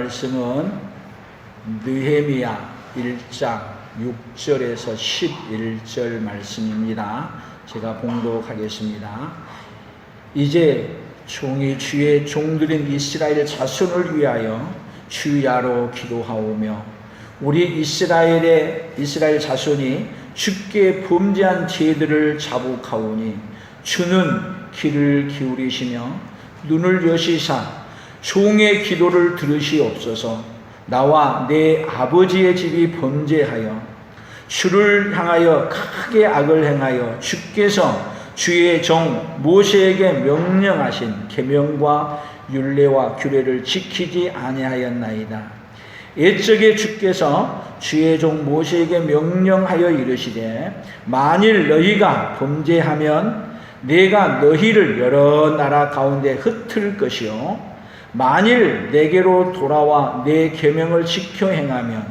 말씀은 느헤미야 1장 6절에서 11절 말씀입니다. 제가 봉독하겠습니다. 이제 종이 주의 종들인 이스라엘 자손을 위하여 주야로 기도하오며 우리 이스라엘 자손이 주께 범죄한 죄들을 자복하오니 주는 귀를 기울이시며 눈을 여시사 종의 기도를 들으시옵소서. 나와 내 아버지의 집이 범죄하여 주를 향하여 크게 악을 행하여 주께서 주의 종 모세에게 명령하신 계명과 율례와 규례를 지키지 아니하였나이다. 옛적에 주께서 주의 종 모세에게 명령하여 이르시되 만일 너희가 범죄하면 내가 너희를 여러 나라 가운데 흩을 것이요 만일 내게로 돌아와 내 계명을 지켜 행하면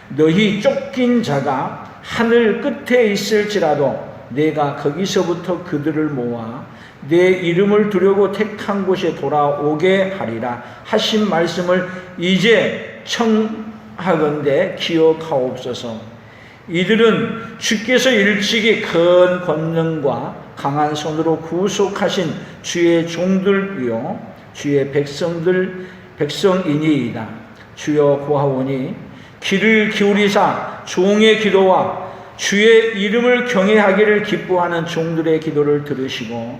너희 쫓긴 자가 하늘 끝에 있을지라도 내가 거기서부터 그들을 모아 내 이름을 두려고 택한 곳에 돌아오게 하리라 하신 말씀을 이제 청하건대 기억하옵소서. 이들은 주께서 일찍이 큰 권능과 강한 손으로 구속하신 주의 종들이요 주의 백성이니이다. 주여 구하오니 귀를 기울이사 종의 기도와 주의 이름을 경외하기를 기뻐하는 종들의 기도를 들으시고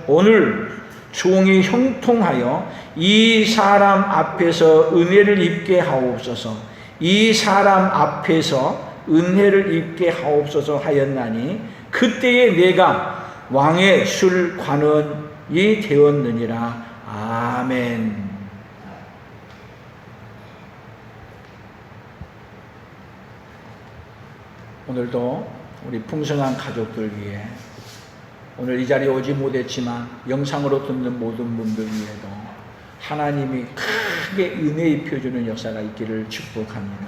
오늘 종이 형통하여 이 사람 앞에서 은혜를 입게 하옵소서. 이 사람 앞에서 은혜를 입게 하옵소서 하였나니 그때에 내가 왕의 술 관원이 되었느니라. 아멘. 오늘도 우리 풍성한 가족들 위해 오늘 이 자리에 오지 못했지만 영상으로 듣는 모든 분들 위에도 하나님이 크게 은혜 입혀주는 역사가 있기를 축복합니다.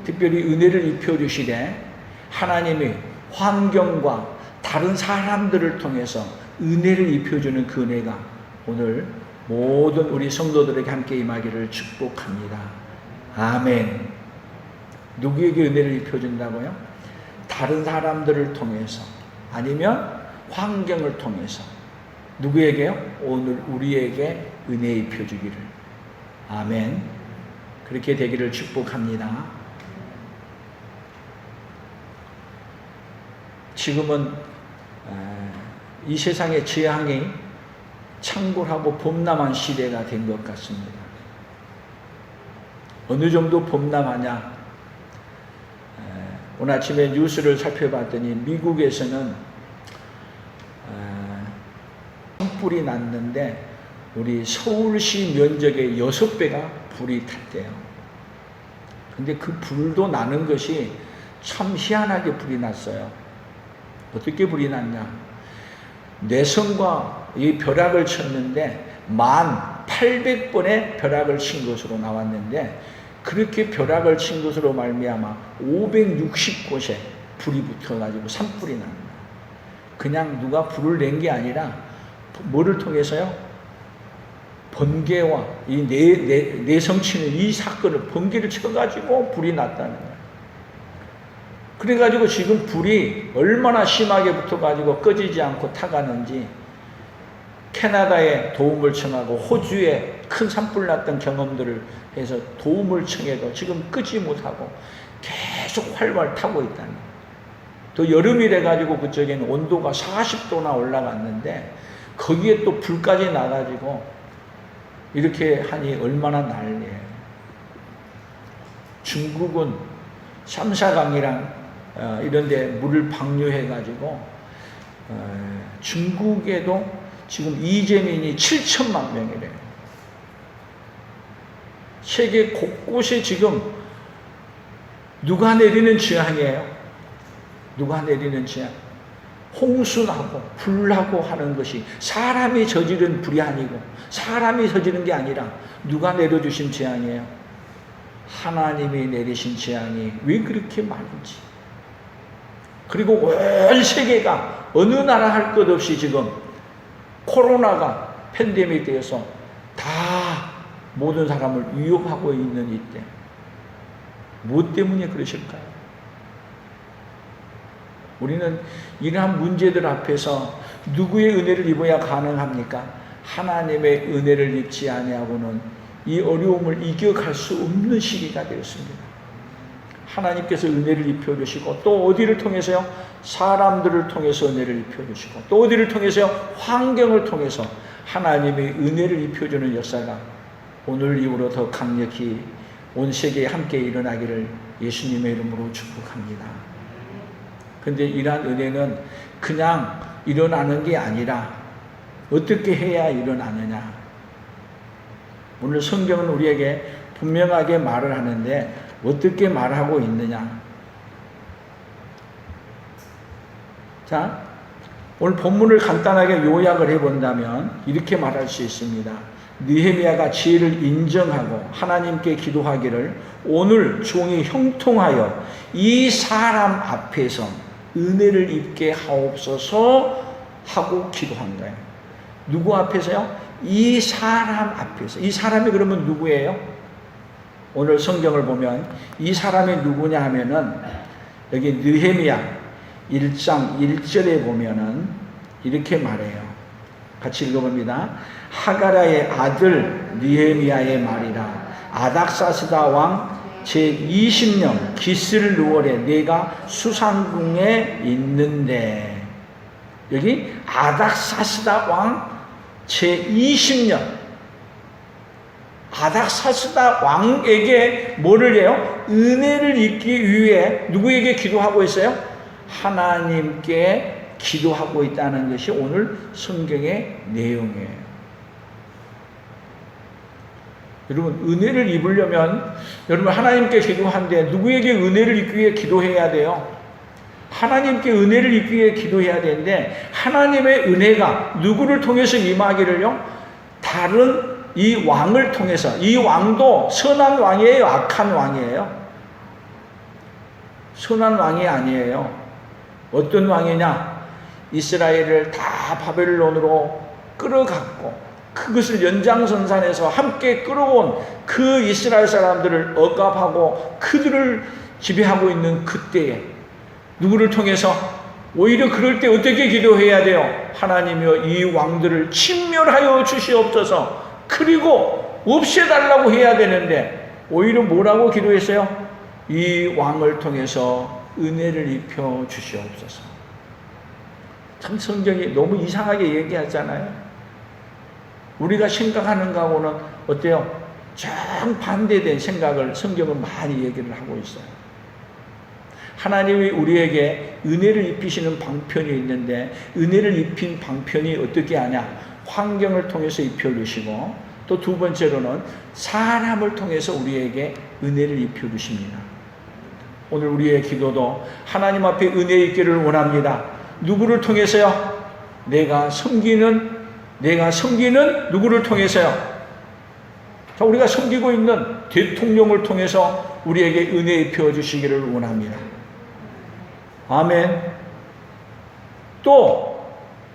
특별히 은혜를 입혀주시되 하나님이 환경과 다른 사람들을 통해서 은혜를 입혀주는 그 은혜가 오늘 모든 우리 성도들에게 함께 임하기를 축복합니다. 아멘. 누구에게 은혜를 입혀준다고요? 다른 사람들을 통해서 아니면 환경을 통해서 누구에게요? 오늘 우리에게 은혜 입혀주기를. 아멘. 그렇게 되기를 축복합니다. 지금은 이 세상의 재앙이 창궐하고 범람한 시대가 된 것 같습니다. 어느 정도 범람하냐? 오늘 아침에 뉴스를 살펴봤더니 미국에서는 산불이 났는데 우리 서울시 면적의 6배가 불이 탔대요. 근데 그 불도 나는 것이 참 희한하게 불이 났어요. 어떻게 불이 났냐? 뇌성과 이 벼락을 쳤는데 1800번의 벼락을 친 것으로 나왔는데 그렇게 벼락을 친 것으로 말미암아 560곳에 불이 붙어가지고 산불이 납니다. 그냥 누가 불을 낸 게 아니라 뭐를 통해서요? 번개와 이 내성치는 이 사건을 번개를 쳐가지고 불이 났다는 거예요. 그래가지고 지금 불이 얼마나 심하게 붙어가지고 꺼지지 않고 타가는지 캐나다에 도움을 청하고 호주에 큰 산불 났던 경험들을 해서 도움을 청해도 지금 끄지 못하고 계속 활발 타고 있다는 거예요. 또 여름이래 가지고 그쪽에는 온도가 40도나 올라갔는데 거기에 또 불까지 나가지고 이렇게 하니 얼마나 난리예요. 중국은 삼사강이랑 이런 데 물을 방류해 가지고 중국에도 지금 이재민이 7천만 명이래요. 세계 곳곳에 지금 누가 내리는 재앙이에요? 누가 내리는 재앙? 홍수나고 불나고 하는 것이 사람이 저지른 불이 아니고 사람이 저지른 게 아니라 누가 내려주신 재앙이에요? 하나님이 내리신 재앙이 왜 그렇게 많은지. 그리고 온 세계가 어느 나라 할 것 없이 지금 코로나가 팬데믹 되어서 다 모든 사람을 위협하고 있는 이때 무엇 때문에 그러실까요? 우리는 이러한 문제들 앞에서 누구의 은혜를 입어야 가능합니까? 하나님의 은혜를 입지 아니하고는 이 어려움을 이겨갈 수 없는 시기가 되었습니다. 하나님께서 은혜를 입혀주시고 또 어디를 통해서요? 사람들을 통해서 은혜를 입혀주시고 또 어디를 통해서요? 환경을 통해서 하나님의 은혜를 입혀주는 역사가 오늘 이후로 더 강력히 온 세계에 함께 일어나기를 예수님의 이름으로 축복합니다. 그런데 이러한 은혜는 그냥 일어나는 게 아니라 어떻게 해야 일어나느냐. 오늘 성경은 우리에게 분명하게 말을 하는데 어떻게 말하고 있느냐. 자, 오늘 본문을 간단하게 요약을 해본다면 이렇게 말할 수 있습니다. 느헤미야가 지혜를 인정하고 하나님께 기도하기를 오늘 종이 형통하여 이 사람 앞에서 은혜를 입게 하옵소서 하고 기도한 거예요. 누구 앞에서요? 이 사람 앞에서. 이 사람이 그러면 누구예요? 오늘 성경을 보면 이 사람이 누구냐 하면은 여기 느헤미야 1장 1절에 보면은 이렇게 말해요. 같이 읽어봅니다. 하가랴의 아들 느헤미야의 말이라. 아닥사스다 왕 제20년 기슬루월에 내가 수상궁에 있는데, 여기 아닥사스다 왕 제20년 아닥사스다 왕에게 뭐를 해요? 은혜를 입기 위해 누구에게 기도하고 있어요? 하나님께 기도하고 있다는 것이 오늘 성경의 내용이에요. 여러분, 은혜를 입으려면 여러분 하나님께 기도하는데 누구에게 은혜를 입기 위해 기도해야 돼요? 하나님께 은혜를 입기 위해 기도해야 되는데 하나님의 은혜가 누구를 통해서 임하기를요? 다른 이 왕을 통해서. 이 왕도 선한 왕이에요? 악한 왕이에요? 선한 왕이 아니에요. 어떤 왕이냐? 이스라엘을 다 바벨론으로 끌어갔고 그것을 연장선상에서 함께 끌어온 그 이스라엘 사람들을 억압하고 그들을 지배하고 있는 그때에 누구를 통해서? 오히려 그럴 때 어떻게 기도해야 돼요? 하나님이여 이 왕들을 침멸하여 주시옵소서. 그리고 없애달라고 해야 되는데 오히려 뭐라고 기도했어요? 이 왕을 통해서 은혜를 입혀 주시옵소서. 참 성경이 너무 이상하게 얘기하잖아요. 우리가 생각하는 거하고는 어때요? 정반대된 생각을 성경은 많이 얘기를 하고 있어요. 하나님이 우리에게 은혜를 입히시는 방편이 있는데 은혜를 입힌 방편이 어떻게 하냐? 환경을 통해서 입혀주시고 또 두 번째로는 사람을 통해서 우리에게 은혜를 입혀주십니다. 오늘 우리의 기도도 하나님 앞에 은혜 있기를 원합니다. 누구를 통해서요? 내가 섬기는 누구를 통해서요? 자, 우리가 섬기고 있는 대통령을 통해서 우리에게 은혜 입혀 주시기를 원합니다. 아멘. 또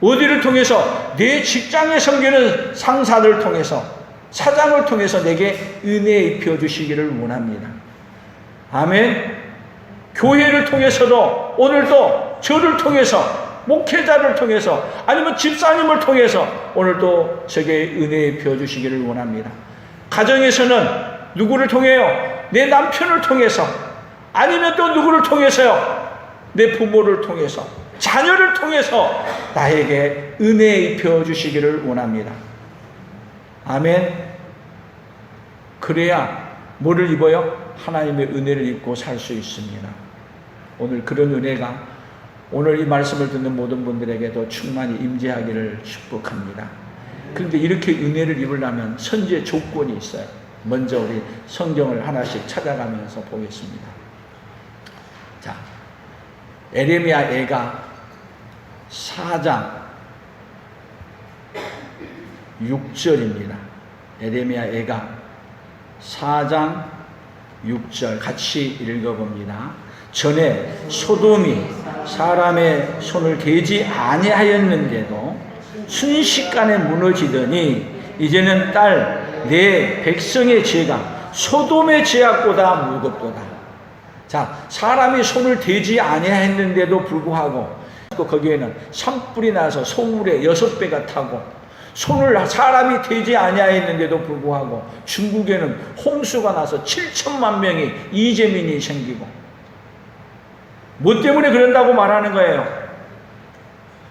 어디를 통해서? 내 직장에 섬기는 상사를 통해서, 사장을 통해서 내게 은혜 입혀 주시기를 원합니다. 아멘. 교회를 통해서도 오늘도 저를 통해서, 목회자를 통해서, 아니면 집사님을 통해서 오늘도 저에게 은혜 입혀 주시기를 원합니다. 가정에서는 누구를 통해요? 내 남편을 통해서, 아니면 또 누구를 통해서요? 내 부모를 통해서, 자녀를 통해서 나에게 은혜 입혀 주시기를 원합니다. 아멘. 그래야 뭐를 입어요? 하나님의 은혜를 입고 살 수 있습니다. 오늘 그런 은혜가 오늘 이 말씀을 듣는 모든 분들에게도 충만히 임재하기를 축복합니다. 그런데 이렇게 은혜를 입으려면 선지의 조건이 있어요. 먼저 우리 성경을 하나씩 찾아가면서 보겠습니다. 자, 에레미야 애가 4장 6절입니다. 에레미야 애가 4장 6절 같이 읽어봅니다. 전에 소돔이 사람의 손을 대지 아니하였는데도 순식간에 무너지더니 이제는 딸 내 백성의 죄가 소돔의 죄악보다 무겁도다. 자, 사람이 손을 대지 아니했는데도 불구하고 또 거기에는 산불이 나서 소물에 6배가 타고 손을 사람이 대지 아니했는데도 불구하고 중국에는 홍수가 나서 7천만 명의 이재민이 생기고, 뭐 때문에 그런다고 말하는 거예요?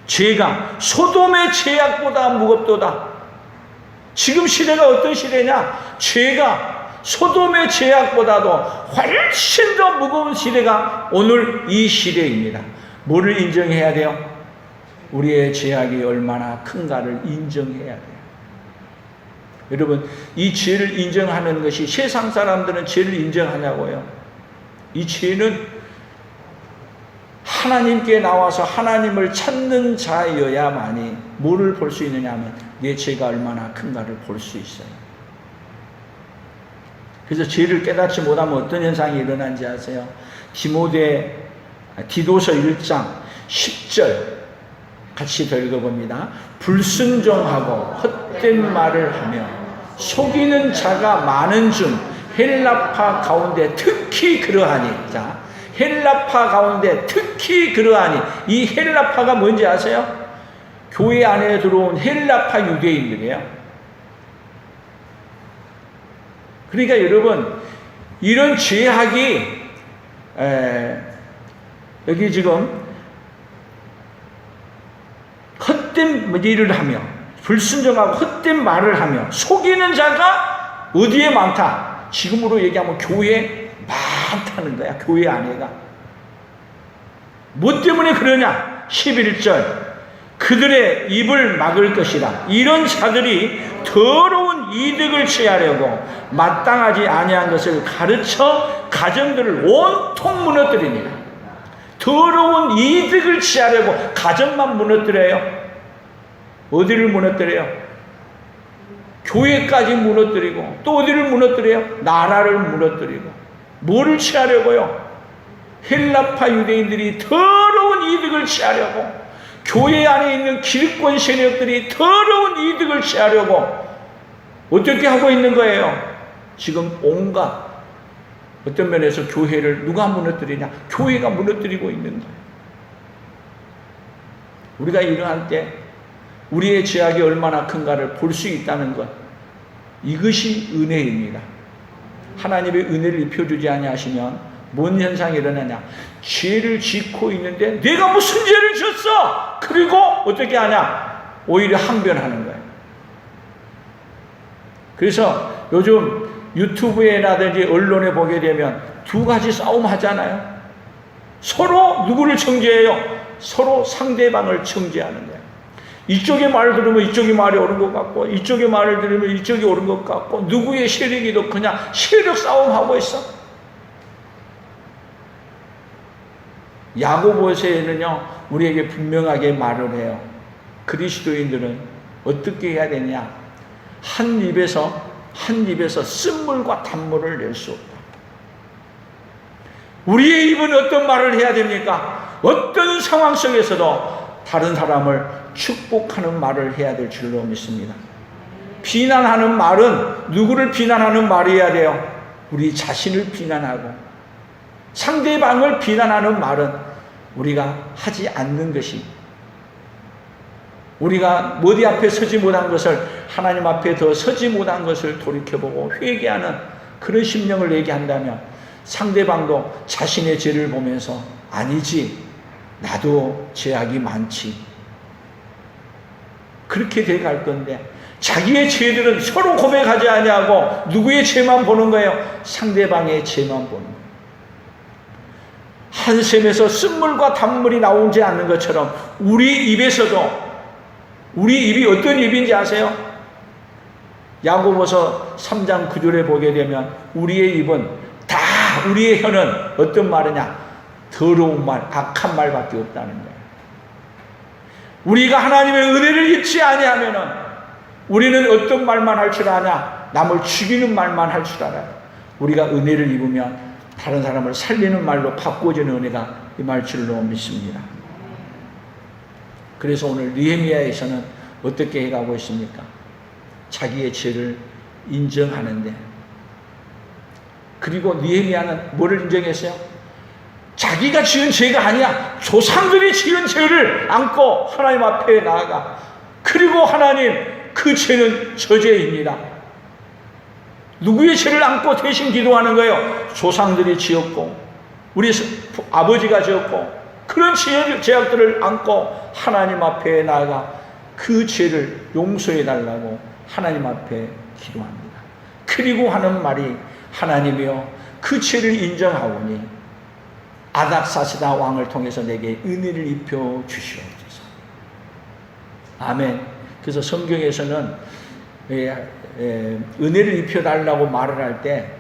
죄가 소돔의 죄악보다 무겁도다. 지금 시대가 어떤 시대냐? 죄가 소돔의 죄악보다도 훨씬 더 무거운 시대가 오늘 이 시대입니다. 뭐를 인정해야 돼요? 우리의 죄악이 얼마나 큰가를 인정해야 돼요. 여러분, 이 죄를 인정하는 것이, 세상 사람들은 죄를 인정하냐고요? 이 죄는 하나님께 나와서 하나님을 찾는 자여야만이 뭐를 볼 수 있느냐 하면 내 죄가 얼마나 큰가를 볼 수 있어요. 그래서 죄를 깨닫지 못하면 어떤 현상이 일어난지 아세요? 디도서 1장 10절 같이 더 읽어봅니다. 불순종하고 헛된 말을 하며 속이는 자가 많은 중 헬라파 가운데 특히 그러하니. 자, 헬라파 가운데 특히 그러하니. 이 헬라파가 뭔지 아세요? 교회 안에 들어온 헬라파 유대인들이에요. 그러니까 여러분, 이런 죄악이 여기 지금 헛된 일을 하며 불순종하고 헛된 말을 하며 속이는 자가 어디에 많다? 지금으로 얘기하면 교회에 많다는 거야. 교회 안에가. 뭐 때문에 그러냐? 11절 그들의 입을 막을 것이다. 이런 자들이 더러운 이득을 취하려고 마땅하지 아니한 것을 가르쳐 가정들을 온통 무너뜨리니라. 더러운 이득을 취하려고 가정만 무너뜨려요. 어디를 무너뜨려요? 교회까지 무너뜨리고, 또 어디를 무너뜨려요? 나라를 무너뜨리고. 뭐를 취하려고요? 헬라파 유대인들이 더러운 이득을 취하려고, 교회 안에 있는 기득권 세력들이 더러운 이득을 취하려고 어떻게 하고 있는 거예요? 지금 온갖, 어떤 면에서 교회를 누가 무너뜨리냐? 교회가 무너뜨리고 있는 거예요. 우리가 일어날 때 우리의 죄악이 얼마나 큰가를 볼 수 있다는 것, 이것이 은혜입니다. 하나님의 은혜를 입혀주지 아니하시면 뭔 현상이 일어나냐? 죄를 짓고 있는데 내가 무슨 죄를 졌어? 그리고 어떻게 하냐? 오히려 항변하는 거예요. 그래서 요즘 유튜브에라든지 언론에 보게 되면 두 가지 싸움 하잖아요. 서로 누구를 정죄해요? 서로 상대방을 정죄하는 거예요. 이쪽의 말을 들으면 이쪽의 말이 옳은 것 같고, 이쪽의 말을 들으면 이쪽이 옳은 것 같고, 누구의 세력이 더 그냥 세력 싸움하고 있어. 야고보서에는요, 우리에게 분명하게 말을 해요. 그리스도인들은 어떻게 해야 되냐? 한 입에서 쓴물과 단물을 낼 수 없다. 우리의 입은 어떤 말을 해야 됩니까? 어떤 상황 속에서도 다른 사람을 축복하는 말을 해야 될 줄로 믿습니다. 비난하는 말은 누구를 비난하는 말이어야 돼요? 우리 자신을 비난하고, 상대방을 비난하는 말은 우리가 하지 않는 것이, 우리가 어디 앞에 서지 못한 것을 하나님 앞에 더 서지 못한 것을 돌이켜보고 회개하는 그런 심령을 얘기한다면 상대방도 자신의 죄를 보면서 아니지, 나도 죄악이 많지, 그렇게 돼갈 건데, 자기의 죄들은 서로 고백하지 아니하고 누구의 죄만 보는 거예요? 상대방의 죄만 보는 거예요. 한 샘에서 쓴물과 단물이 나오지 않는 것처럼 우리 입에서도, 우리 입이 어떤 입인지 아세요? 야고보서 3장 9절에 보게 되면 우리의 입은 다, 우리의 혀는 어떤 말이냐? 더러운 말, 악한 말밖에 없다는 거예요. 우리가 하나님의 은혜를 잊지 아니하면은 우리는 어떤 말만 할 줄 아냐? 남을 죽이는 말만 할 줄 알아요. 우리가 은혜를 입으면 다른 사람을 살리는 말로 바꿔주는 은혜가 임할 줄로 믿습니다. 그래서 오늘 느헤미야에서는 어떻게 해가고 있습니까? 자기의 죄를 인정하는데, 그리고 느헤미야는 뭐를 인정했어요? 자기가 지은 죄가 아니야. 조상들이 지은 죄를 안고 하나님 앞에 나아가, 그리고 하나님, 그 죄는 저 죄입니다. 누구의 죄를 안고 대신 기도하는 거예요? 조상들이 지었고 우리 아버지가 지었고 그런 죄악들을 안고 하나님 앞에 나아가 그 죄를 용서해 달라고 하나님 앞에 기도합니다. 그리고 하는 말이, 하나님이여 그 죄를 인정하오니 아닥사스다 왕을 통해서 내게 은혜를 입혀 주시옵소서. 아멘. 그래서 성경에서는 은혜를 입혀 달라고 말을 할 때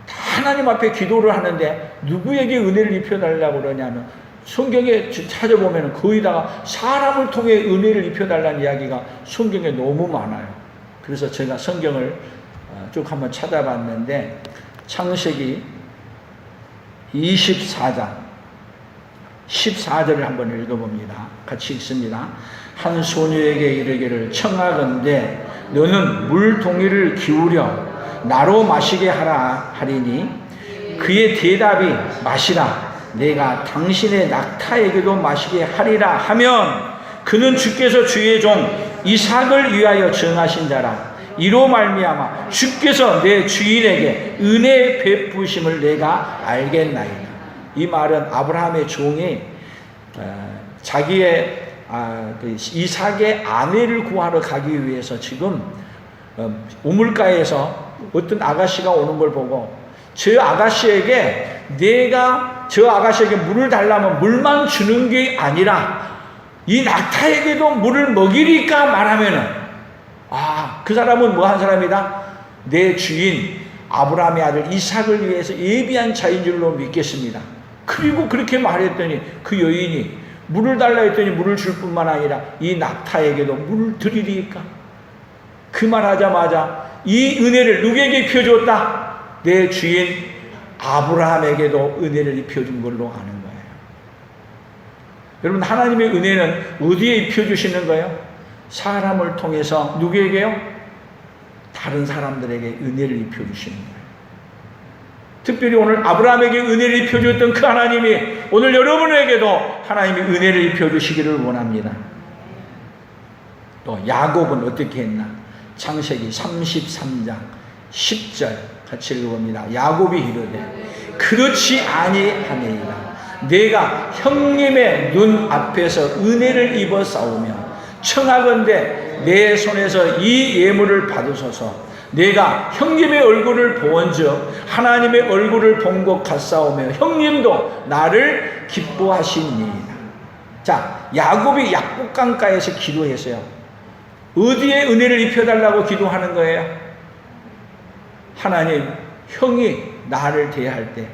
하나님 앞에 기도를 하는데 누구에게 은혜를 입혀 달라고 그러냐면, 성경에 찾아보면 거의 다 사람을 통해 은혜를 입혀 달라는 이야기가 성경에 너무 많아요. 그래서 제가 성경을 쭉 한번 찾아봤는데, 창세기 24장 14절을 한번 읽어봅니다. 같이 읽습니다. 한 소녀에게 이르기를, 청하건대 너는 물동이를 기울여 나로 마시게 하라 하리니, 그의 대답이 마시라, 내가 당신의 낙타에게도 마시게 하리라 하면, 그는 주께서 주의 종 이삭을 위하여 정하신 자라. 이로 말미암아 주께서 내 주인에게 은혜 베푸심을 내가 알겠나이다. 이 말은 아브라함의 종이 자기의 이삭의 아내를 구하러 가기 위해서 지금 우물가에서 어떤 아가씨가 오는 걸 보고, 저 아가씨에게 내가 저 아가씨에게 물을 달라면 물만 주는 게 아니라 이 낙타에게도 물을 먹이리까 말하면은, 그 사람은 뭐 한 사람이다? 내 주인 아브라함의 아들 이삭을 위해서 예비한 자인 줄로 믿겠습니다. 그리고 그렇게 말했더니 그 여인이 물을 달라 했더니 물을 줄 뿐만 아니라 이 낙타에게도 물을 드리리까? 그 말하자마자 이 은혜를 누구에게 입혀줬다? 내 주인 아브라함에게도 은혜를 입혀준 걸로 아는 거예요. 여러분, 하나님의 은혜는 어디에 입혀주시는 거예요? 사람을 통해서 누구에게요? 다른 사람들에게 은혜를 입혀주시는 거예요. 특별히 오늘 아브라함에게 은혜를 입혀줬던 그 하나님이 오늘 여러분에게도 하나님이 은혜를 입혀주시기를 원합니다. 또 야곱은 어떻게 했나? 창세기 33장 10절 같이 읽어봅니다. 야곱이 이르되 그렇지 아니하니이다. 내가 형님의 눈 앞에서 은혜를 입어 싸우며 청하건대 내 손에서 이 예물을 받으소서. 내가 형님의 얼굴을 보온즉 하나님의 얼굴을 본 것 같사오며 형님도 나를 기뻐하시니이다. 자, 야곱이 약국강가에서 기도했어요. 어디에 은혜를 입혀달라고 기도하는 거예요? 하나님, 형이 나를 대할 때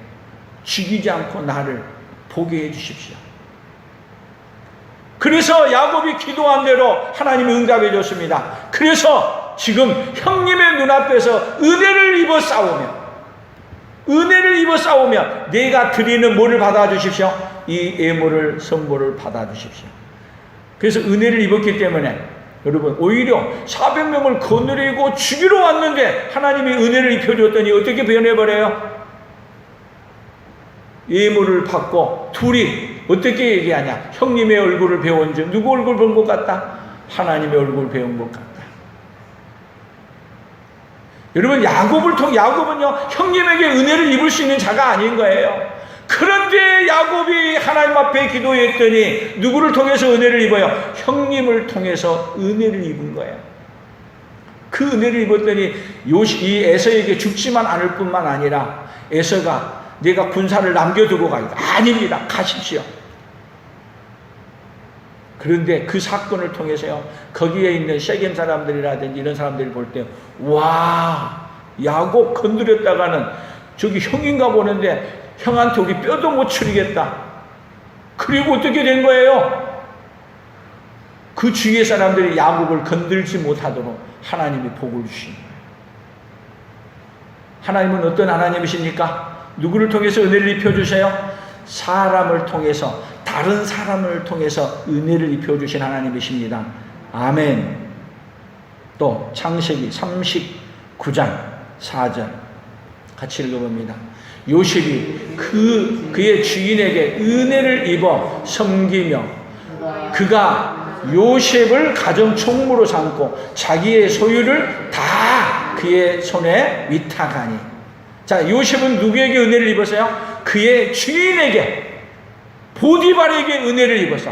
죽이지 않고 나를 보게 해주십시오. 그래서 야곱이 기도한 대로 하나님이 응답해 줬습니다. 그래서 지금 형님의 눈앞에서 은혜를 입어 싸우며 내가 드리는 뭐를 받아주십시오? 이 예물을, 선물을 받아주십시오. 그래서 은혜를 입었기 때문에 여러분, 오히려 400명을 거느리고 죽이러 왔는데 하나님이 은혜를 입혀줬더니 어떻게 변해버려요? 예물을 받고 둘이 어떻게 얘기하냐? 형님의 얼굴을 배운즉 누구 얼굴 본 것 같다? 하나님의 얼굴 배운 것 같다. 여러분, 야곱은요 형님에게 은혜를 입을 수 있는 자가 아닌 거예요. 그런데 야곱이 하나님 앞에 기도했더니 누구를 통해서 은혜를 입어요? 형님을 통해서 은혜를 입은 거예요. 그 은혜를 입었더니 이 에서에게 죽지만 않을 뿐만 아니라 에서가 내가 군사를 남겨두고 가겠다. 아닙니다. 가십시오. 그런데 그 사건을 통해서요, 거기에 있는 세겜 사람들이라든지 이런 사람들이 볼 때, 와, 야곱 건드렸다가는 저기 형인가 보는데 형한테 우리 뼈도 못 추리겠다. 그리고 어떻게 된 거예요? 그 주위의 사람들이 야곱을 건들지 못하도록 하나님이 복을 주신 거예요. 하나님은 어떤 하나님이십니까? 누구를 통해서 은혜를 입혀주세요? 사람을 통해서, 다른 사람을 통해서 은혜를 입혀주신 하나님이십니다. 아멘. 또 창세기 9장 4절 같이 읽어봅니다. 요셉이 그의 주인에게 은혜를 입어 섬기며 그가 요셉을 가정 총무로 삼고 자기의 소유를 다 그의 손에 위탁하니. 자, 요셉은 누구에게 은혜를 입었어요? 그의 주인에게, 보디발에게 은혜를 입었어.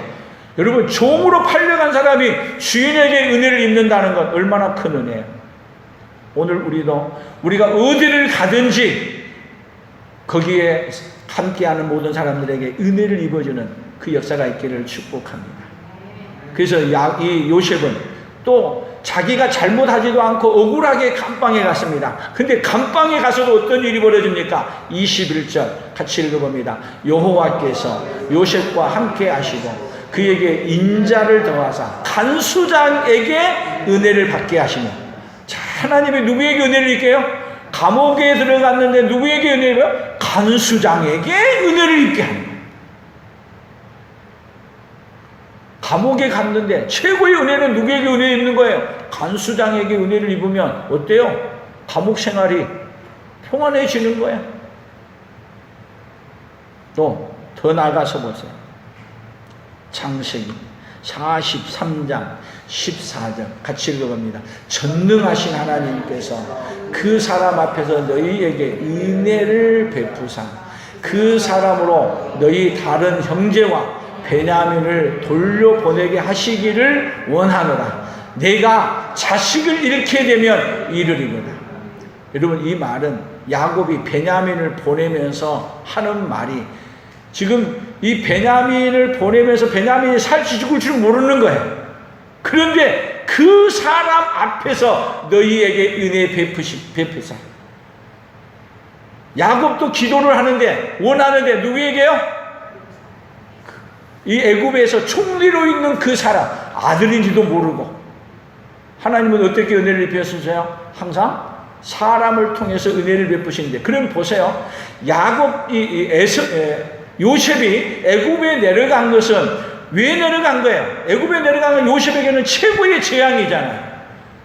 여러분, 종으로 팔려간 사람이 주인에게 은혜를 입는다는 건 얼마나 큰 은혜예요. 오늘 우리가 어디를 가든지 거기에 함께하는 모든 사람들에게 은혜를 입어주는 그 역사가 있기를 축복합니다. 그래서 이 요셉은 또 자기가 잘못하지도 않고 억울하게 감방에 갔습니다. 근데 감방에 가서도 어떤 일이 벌어집니까? 21절 같이 읽어봅니다. 여호와께서 요셉과 함께 하시고 그에게 인자를 더하사 간수장에게 은혜를 받게 하시며. 자, 하나님이 누구에게 은혜를 입게요? 감옥에 들어갔는데 누구에게 은혜를 입어요? 간수장에게 은혜를 입게 합니다. 감옥에 갔는데 최고의 은혜는 누구에게 은혜를 입는 거예요? 간수장에게 은혜를 입으면 어때요? 감옥 생활이 평안해지는 거예요. 또 더 나가서 보세요. 창세기 43장 14절 같이 읽어봅니다. 전능하신 하나님께서 그 사람 앞에서 너희에게 은혜를 베푸사 그 사람으로 너희 다른 형제와 베냐민을 돌려보내게 하시기를 원하노라. 내가 자식을 잃게 되면 이르리로다. 여러분, 이 말은 야곱이 베냐민을 보내면서 하는 말이, 지금 이 베냐민을 보내면서 베냐민이 살지 죽을 줄 모르는 거예요. 그런데 그 사람 앞에서 너희에게 은혜 베푸사. 야곱도 기도를 하는데, 원하는데 누구에게요? 이 애굽에서 총리로 있는 그 사람, 아들인지도 모르고. 하나님은 어떻게 은혜를 입혀주세요? 항상 사람을 통해서 은혜를 베푸시는데, 그럼 보세요. 요셉이 애굽에 내려간 것은 왜 내려간 거예요? 애굽에 내려간 건 요셉에게는 최고의 재앙이잖아요.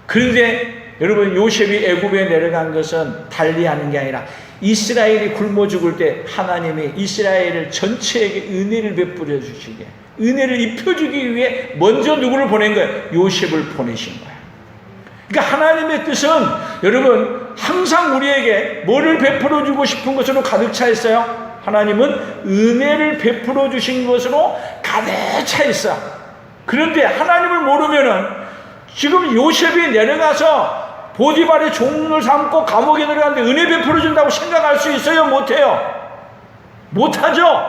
그런데 여러분, 요셉이 애굽에 내려간 것은 달리하는 게 아니라 이스라엘이 굶어 죽을 때 하나님이 이스라엘 전체에게 은혜를 베풀어 주시게, 은혜를 입혀주기 위해 먼저 누구를 보낸 거예요? 요셉을 보내신 거예요. 그러니까 하나님의 뜻은 여러분 항상 우리에게 뭐를 베풀어 주고 싶은 것으로 가득 차 있어요? 하나님은 은혜를 베풀어 주신 것으로 가득 차 있어. 그런데 하나님을 모르면은, 지금 요셉이 내려가서 보디발의 종을 삼고 감옥에 들어갔는데 은혜 베풀어 준다고 생각할 수 있어요? 못해요? 못하죠?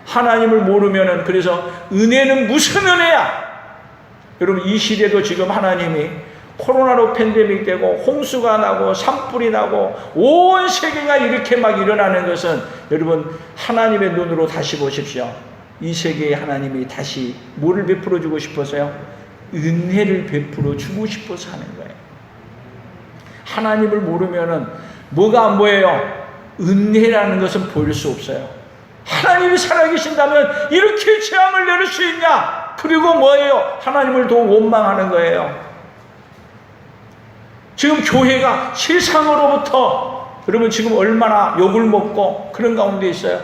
하나님을 모르면은. 그래서 은혜는 무슨 은혜야? 여러분, 이 시대도 지금 하나님이 코로나로 팬데믹 되고 홍수가 나고 산불이 나고 온 세계가 이렇게 막 일어나는 것은, 여러분 하나님의 눈으로 다시 보십시오. 이 세계에 하나님이 다시 뭐를 베풀어 주고 싶어서요? 은혜를 베풀어 주고 싶어서 하는 거예요. 하나님을 모르면은 뭐가 안 보여요? 은혜라는 것은 보일 수 없어요. 하나님이 살아계신다면 이렇게 재앙을 내릴 수 있냐? 그리고 뭐예요? 하나님을 더 원망하는 거예요. 지금 교회가 세상으로부터, 여러분 지금 얼마나 욕을 먹고 그런 가운데 있어요.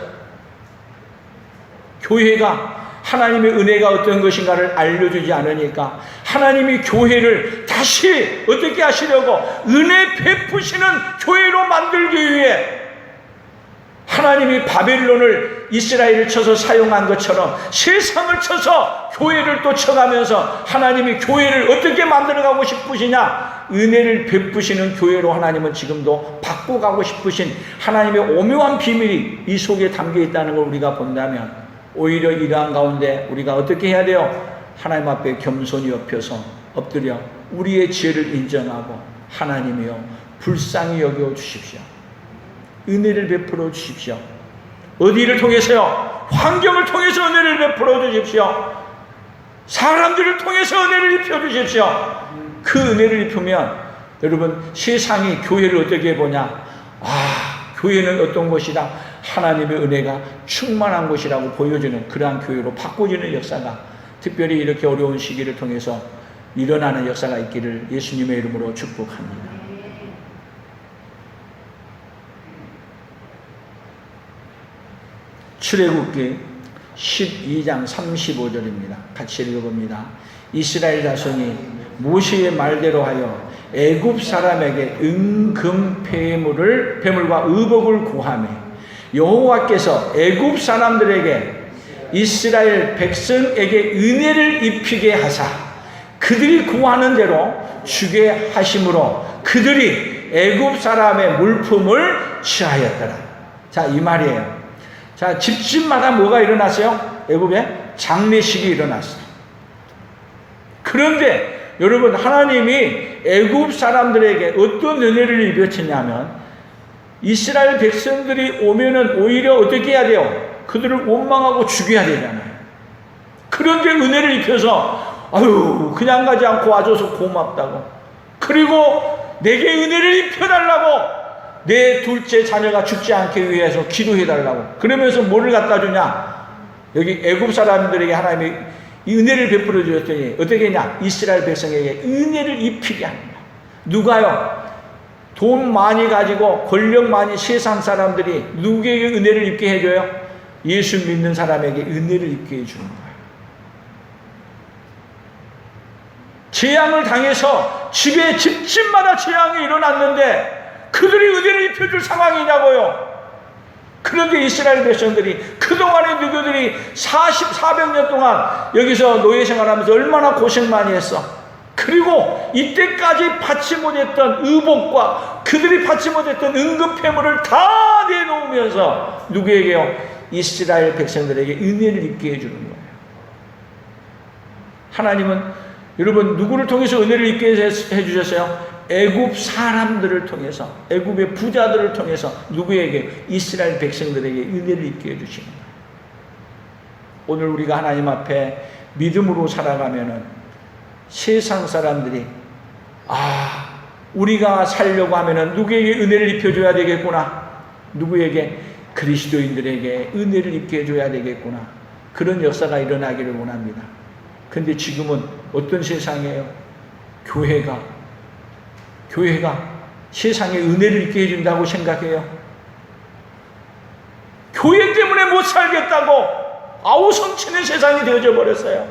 교회가 하나님의 은혜가 어떤 것인가를 알려주지 않으니까 하나님이 교회를 다시 어떻게 하시려고, 은혜 베푸시는 교회로 만들기 위해 하나님이 바벨론을 이스라엘을 쳐서 사용한 것처럼 세상을 쳐서 교회를 또 쳐가면서 하나님이 교회를 어떻게 만들어가고 싶으시냐? 은혜를 베푸시는 교회로 하나님은 지금도 바꿔가고 싶으신 하나님의 오묘한 비밀이 이 속에 담겨 있다는 걸 우리가 본다면, 오히려 이러한 가운데 우리가 어떻게 해야 돼요? 하나님 앞에 겸손히 엎드려 우리의 죄를 인정하고, 하나님이여 불쌍히 여겨 주십시오. 은혜를 베풀어 주십시오. 어디를 통해서요? 환경을 통해서 은혜를 베풀어 주십시오. 사람들을 통해서 은혜를 입혀 주십시오. 그 은혜를 입으면 여러분 세상이 교회를 어떻게 보냐? 교회는 어떤 곳이다? 하나님의 은혜가 충만한 곳이라고 보여주는 그러한 교회로 바꿔지는 역사가, 특별히 이렇게 어려운 시기를 통해서 일어나는 역사가 있기를 예수님의 이름으로 축복합니다. 출애굽기 12장 35절입니다. 같이 읽어봅니다. 이스라엘 자손이 모세의 말대로 하여 애굽 사람에게 은금 배물과 의복을 구하매 여호와께서 애굽 사람들에게 이스라엘 백성에게 은혜를 입히게 하사 그들이 구하는 대로 주게 하심으로 그들이 애굽 사람의 물품을 취하였더라. 자, 이 말이에요. 자, 집집마다 뭐가 일어났어요? 애굽에 장례식이 일어났어요. 그런데 여러분, 하나님이 애굽 사람들에게 어떤 은혜를 입혔냐면 이스라엘 백성들이 오면은 오히려 어떻게 해야 돼요? 그들을 원망하고 죽여야 되잖아요. 그런데 은혜를 입혀서 아유, 그냥 가지 않고 와줘서 고맙다고, 그리고 내게 은혜를 입혀달라고, 내 둘째 자녀가 죽지 않기 위해서 기도해달라고, 그러면서 뭐를 갖다 주냐? 여기 애굽 사람들에게 하나님이 이 은혜를 베풀어 주었더니 어떻게 했냐? 이스라엘 백성에게 은혜를 입히게 합니다. 누가요? 돈 많이 가지고 권력 많이 세상 사람들이 누구에게 은혜를 입게 해줘요? 예수 믿는 사람에게 은혜를 입게 해주는 거예요. 재앙을 당해서 집집마다 재앙이 일어났는데 그들이 은혜를 입혀줄 상황이냐고요. 그런데 이스라엘 백성들이 그동안에 누구들이 400년 동안 여기서 노예 생활하면서 얼마나 고생 많이 했어. 그리고 이때까지 받지 못했던 의복과 그들이 받지 못했던 은급폐물을 다 내놓으면서 누구에게요? 이스라엘 백성들에게 은혜를 입게 해주는 거예요. 하나님은 여러분 누구를 통해서 은혜를 입게 해주셨어요? 애굽 사람들을 통해서, 애굽의 부자들을 통해서 누구에게? 이스라엘 백성들에게 은혜를 입게 해주시는 거예요. 오늘 우리가 하나님 앞에 믿음으로 살아가면은 세상 사람들이 우리가 살려고 하면은 누구에게 은혜를 입혀줘야 되겠구나, 누구에게? 그리스도인들에게 은혜를 입게 해줘야 되겠구나, 그런 역사가 일어나기를 원합니다. 근데 지금은 어떤 세상이에요? 교회가 세상에 은혜를 입게 해준다고 생각해요. 교회 때문에 못 살겠다고 아우성치는 세상이 되어져 버렸어요.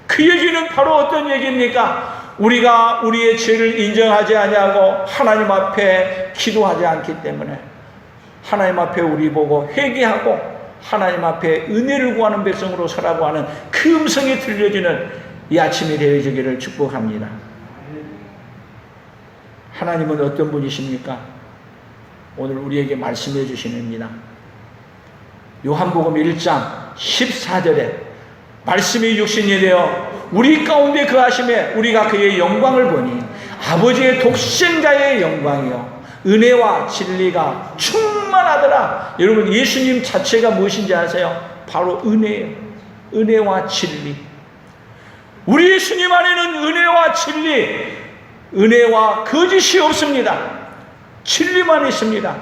그 얘기는 바로 어떤 얘기입니까? 우리가 우리의 죄를 인정하지 아니하고 하나님 앞에 기도하지 않기 때문에 하나님 앞에 우리 보고 회개하고 하나님 앞에 은혜를 구하는 백성으로 서라고 하는 그 음성이 들려지는 이 아침이 되어지기를 축복합니다. 하나님은 어떤 분이십니까? 오늘 우리에게 말씀해 주시는입니다. 요한복음 1장 14절에 말씀이 육신이 되어 우리 가운데 거하심에 우리가 그의 영광을 보니 아버지의 독생자의 영광이요 은혜와 진리가 충만하더라. 여러분, 예수님 자체가 무엇인지 아세요? 바로 은혜예요. 은혜와 진리. 우리 예수님 안에는 은혜와 진리, 은혜와 거짓이 없습니다. 진리만 있습니다.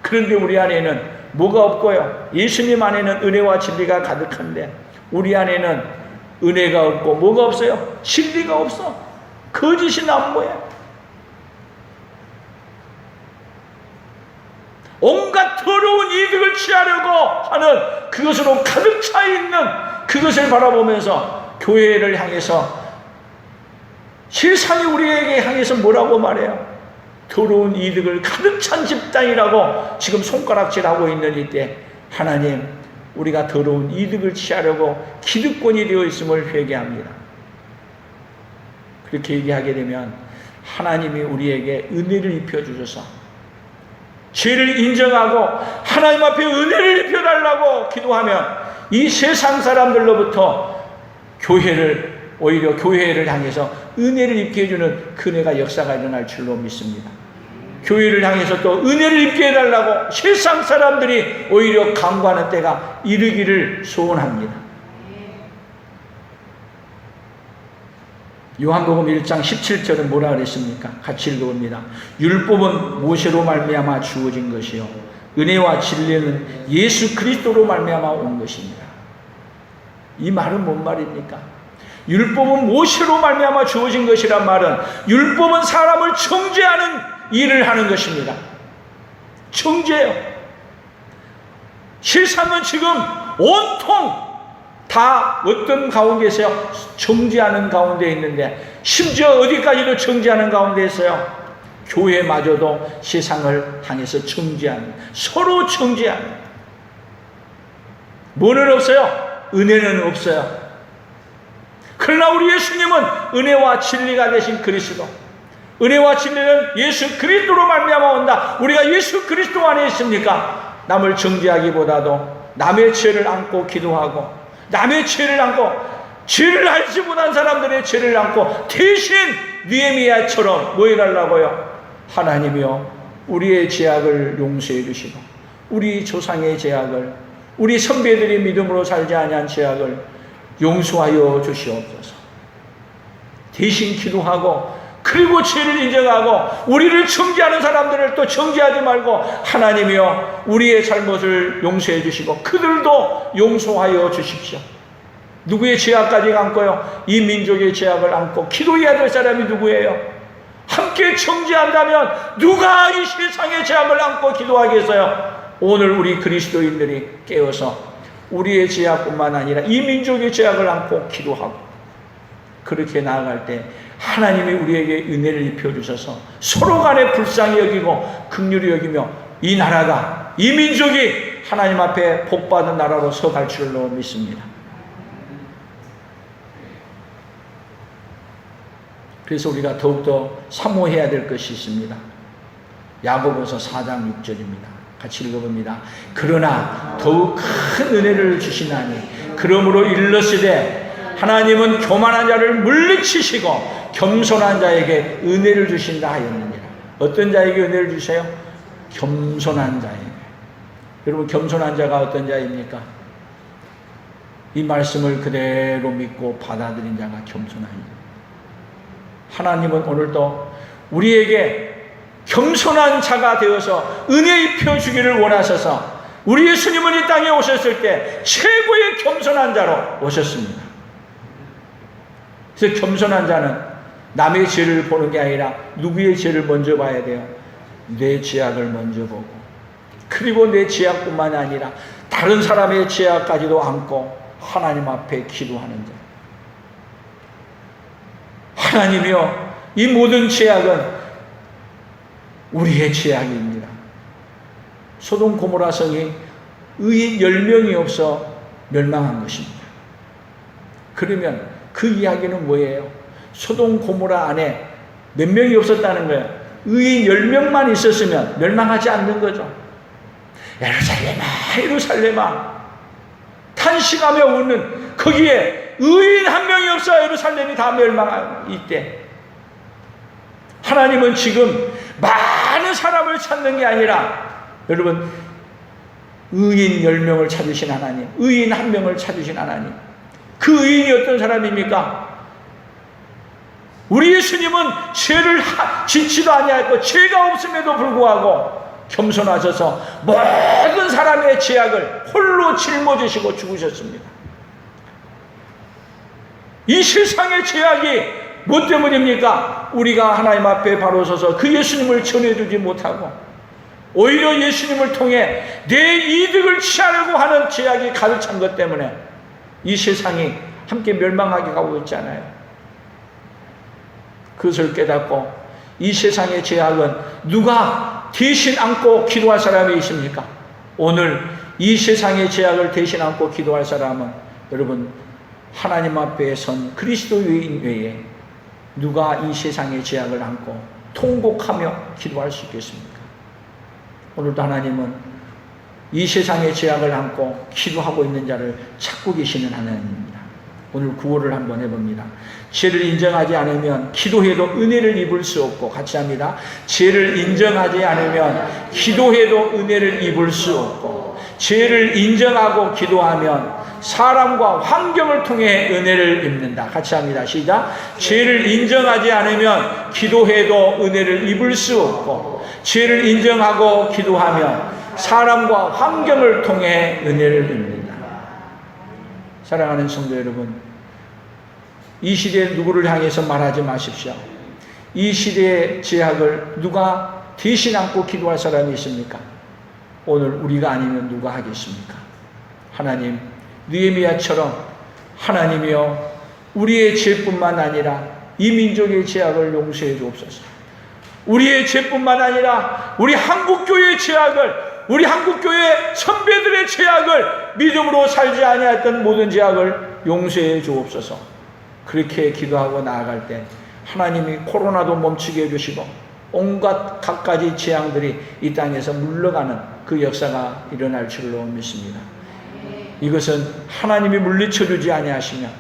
그런데 우리 안에는 뭐가 없고요? 예수님 안에는 은혜와 진리가 가득한데 우리 안에는 은혜가 없고 뭐가 없어요? 진리가 없어. 거짓이 난무해. 온갖 더러운 이득을 취하려고 하는 그것으로 가득 차 있는 그것을 바라보면서 교회를 향해서, 세상이 우리에게 향해서 뭐라고 말해요? 더러운 이득을 가득 찬 집단이라고 지금 손가락질하고 있는 이때 하나님, 우리가 더러운 이득을 취하려고 기득권이 되어 있음을 회개합니다. 그렇게 얘기하게 되면 하나님이 우리에게 은혜를 입혀주셔서 죄를 인정하고 하나님 앞에 은혜를 입혀달라고 기도하면 이 세상 사람들로부터 오히려 교회를 향해서 은혜를 입게 해주는 그 은혜가 역사가 일어날 줄로 믿습니다. 교회를 향해서 또 은혜를 입게 해달라고 세상 사람들이 오히려 간구하는 때가 이르기를 소원합니다. 요한복음 1장 17절은 뭐라 그랬습니까? 같이 읽어봅니다. 율법은 모세로 말미암아 주어진 것이요 은혜와 진리는 예수 그리스도로 말미암아 온 것입니다. 이 말은 뭔 말입니까? 율법은 모세로 말미암아 주어진 것이란 말은 율법은 사람을 정죄하는 일을 하는 것입니다. 정죄요. 세상은 지금 온통 다 어떤 가운데서요? 정죄하는 가운데 있는데, 심지어 어디까지도 정죄하는 가운데 있어요? 교회마저도 세상을 향해서 정죄하는, 서로 정죄하는. 뭐는 없어요? 은혜는 없어요. 그러나 우리 예수님은 은혜와 진리가 되신 그리스도, 은혜와 진리는 예수 그리스도로 말미암아 온다. 우리가 예수 그리스도 안에 있습니까? 남을 정죄하기보다도 남의 죄를 안고 기도하고, 남의 죄를 안고, 죄를 알지 못한 사람들의 죄를 안고 대신 느헤미야처럼 뭐 해달라고요? 하나님이여, 우리의 죄악을 용서해 주시고, 우리 조상의 죄악을, 우리 선배들이 믿음으로 살지 아니한 죄악을 용서하여 주시옵소서. 대신 기도하고, 그리고 죄를 인정하고, 우리를 정죄하는 사람들을 또 정죄하지 말고, 하나님이여 우리의 잘못을 용서해 주시고 그들도 용서하여 주십시오. 누구의 죄악까지 안고요? 이 민족의 죄악을 안고 기도해야 될 사람이 누구예요? 함께 정죄한다면 누가 이 세상의 죄악을 안고 기도하겠어요? 오늘 우리 그리스도인들이 깨어서 우리의 죄악뿐만 아니라 이 민족의 죄악을 안고 기도하고, 그렇게 나아갈 때 하나님이 우리에게 은혜를 입혀주셔서 서로 간에 불쌍히 여기고 긍휼히 여기며 이 나라가, 이 민족이 하나님 앞에 복받은 나라로 서갈 줄로 믿습니다. 그래서 우리가 더욱더 사모해야 될 것이 있습니다. 야고보서 4장 6절입니다. 같이 읽어봅니다. 그러나 더욱 큰 은혜를 주시나니 그러므로 일러스되 하나님은 교만한 자를 물리치시고 겸손한 자에게 은혜를 주신다 하였느니라. 어떤 자에게 은혜를 주세요? 겸손한 자에게. 여러분, 겸손한 자가 어떤 자입니까? 이 말씀을 그대로 믿고 받아들인 자가 겸손한 자. 하나님은 오늘도 우리에게 겸손한 자가 되어서 은혜 입혀주기를 원하셔서 우리 예수님은 이 땅에 오셨을 때 최고의 겸손한 자로 오셨습니다. 그래서 겸손한 자는 남의 죄를 보는 게 아니라 누구의 죄를 먼저 봐야 돼요? 내 죄악을 먼저 보고, 그리고 내 죄악뿐만 아니라 다른 사람의 죄악까지도 안고 하나님 앞에 기도하는 자. 하나님이여, 이 모든 죄악은 우리의 죄악입니다. 소돔 고모라 성이 의인 10명이 없어 멸망한 것입니다. 그러면 그 이야기는 뭐예요? 소돔 고모라 안에 몇 명이 없었다는 거예요? 의인 10명만 있었으면 멸망하지 않는 거죠. 예루살렘아, 예루살렘아, 탄식하며 웃는, 거기에 의인 한 명이 없어 예루살렘이 다 멸망한 이때, 하나님은 지금 많은 사람을 찾는 게 아니라, 여러분, 의인 10명을 찾으신 하나님, 의인 한 명을 찾으신 하나님. 그 의인이 어떤 사람입니까? 우리 예수님은 죄를 짓지도 아니하였고 죄가 없음에도 불구하고 겸손하셔서 모든 사람의 죄악을 홀로 짊어지시고 죽으셨습니다. 이 세상의 죄악이 뭐 때문입니까? 우리가 하나님 앞에 바로 서서 그 예수님을 전해주지 못하고 오히려 예수님을 통해 내 이득을 취하려고 하는 죄악이 가득 찬 것 때문에 이 세상이 함께 멸망하게 가고 있잖아요. 그것을 깨닫고 이 세상의 죄악은 누가 대신 안고 기도할 사람이 있습니까? 오늘 이 세상의 죄악을 대신 안고 기도할 사람은 여러분, 하나님 앞에 선 그리스도인 외에 누가 이 세상의 죄악을 안고 통곡하며 기도할 수 있겠습니까? 오늘도 하나님은 이 세상의 죄악을 안고 기도하고 있는 자를 찾고 계시는 하나님입니다. 오늘 구호를 한번 해봅니다. 죄를 인정하지 않으면 기도해도 은혜를 입을 수 없고, 같이 합니다. 죄를 인정하지 않으면 기도해도 은혜를 입을 수 없고, 죄를 인정하고 기도하면 사람과 환경을 통해 은혜를 입는다. 같이 합니다. 시작. 죄를 인정하지 않으면 기도해도 은혜를 입을 수 없고, 죄를 인정하고 기도하면 사람과 환경을 통해 은혜를 입는다. 사랑하는 성도 여러분, 이 시대에 누구를 향해서 말하지 마십시오. 이 시대의 죄악을 누가 대신 안고 기도할 사람이 있습니까? 오늘 우리가 아니면 누가 하겠습니까? 하나님, 느헤미야처럼 하나님이여 우리의 죄뿐만 아니라 이 민족의 죄악을 용서해 주옵소서. 우리의 죄뿐만 아니라 우리 한국교회의 죄악을, 우리 한국교회 선배들의 죄악을, 믿음으로 살지 아니했던 모든 죄악을 용서해 주옵소서. 그렇게 기도하고 나아갈 때 하나님이 코로나도 멈추게 해주시고 온갖 갖가지 재앙들이 이 땅에서 물러가는 그 역사가 일어날 줄로 믿습니다. 이것은 하나님이 물리쳐주지 아니하시면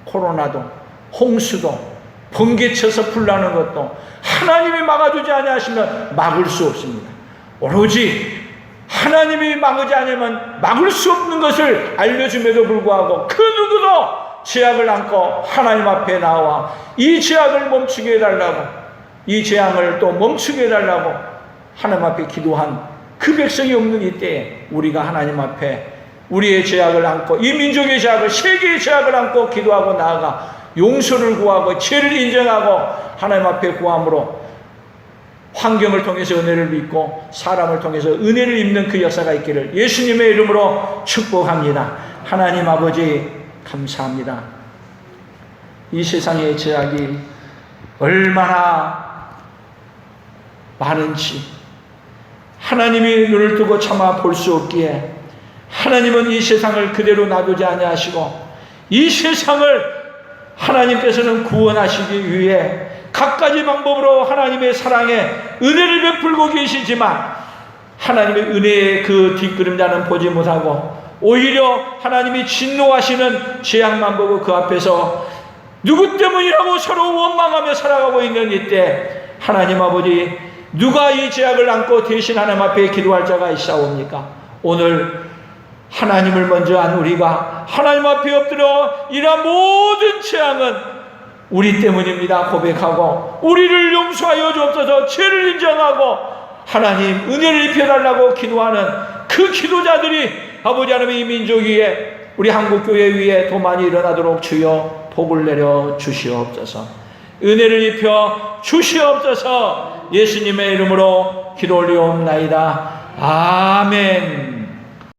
코로나도 홍수도 번개쳐서 불나는 것도 하나님이 막아주지 아니하시면 막을 수 없습니다. 오로지 하나님이 막으지 않으면 막을 수 없는 것을 알려줌에도 불구하고 그 누구도 죄악을 안고 하나님 앞에 나와 이 죄악을 멈추게 해달라고, 이 재앙을 또 멈추게 해달라고 하나님 앞에 기도한 그 백성이 없는 이때에 우리가 하나님 앞에 우리의 죄악을 안고, 이 민족의 죄악을, 세계의 죄악을 안고 기도하고 나아가 용서를 구하고 죄를 인정하고 하나님 앞에 구함으로 환경을 통해서 은혜를 믿고 사람을 통해서 은혜를 입는 그 역사가 있기를 예수님의 이름으로 축복합니다. 하나님 아버지 감사합니다. 이 세상의 죄악이 얼마나 많은지 하나님이 눈을 뜨고 차마 볼 수 없기에 하나님은 이 세상을 그대로 놔두지 아니하시고 이 세상을 하나님께서는 구원하시기 위해 갖가지 방법으로 하나님의 사랑에 은혜를 베풀고 계시지만 하나님의 은혜의 그 뒷그림자는 보지 못하고 오히려 하나님이 진노하시는 재앙만 보고 그 앞에서 누구 때문이라고 서로 원망하며 살아가고 있는 이때 하나님 아버지, 누가 이 죄악을 안고 대신 하나님 앞에 기도할 자가 있사옵니까? 오늘 하나님을 먼저 한 우리가 하나님 앞에 엎드려 이러한 모든 재앙은 우리 때문입니다 고백하고 우리를 용서하여 주옵소서 죄를 인정하고 하나님 은혜를 입혀달라고 기도하는 그 기도자들이 아버지 하나님 이 민족 위에, 우리 한국교회 위에 더 많이 일어나도록 주여 복을 내려 주시옵소서. 은혜를 입혀 주시옵소서. 예수님의 이름으로 기도 올리옵나이다. 아멘.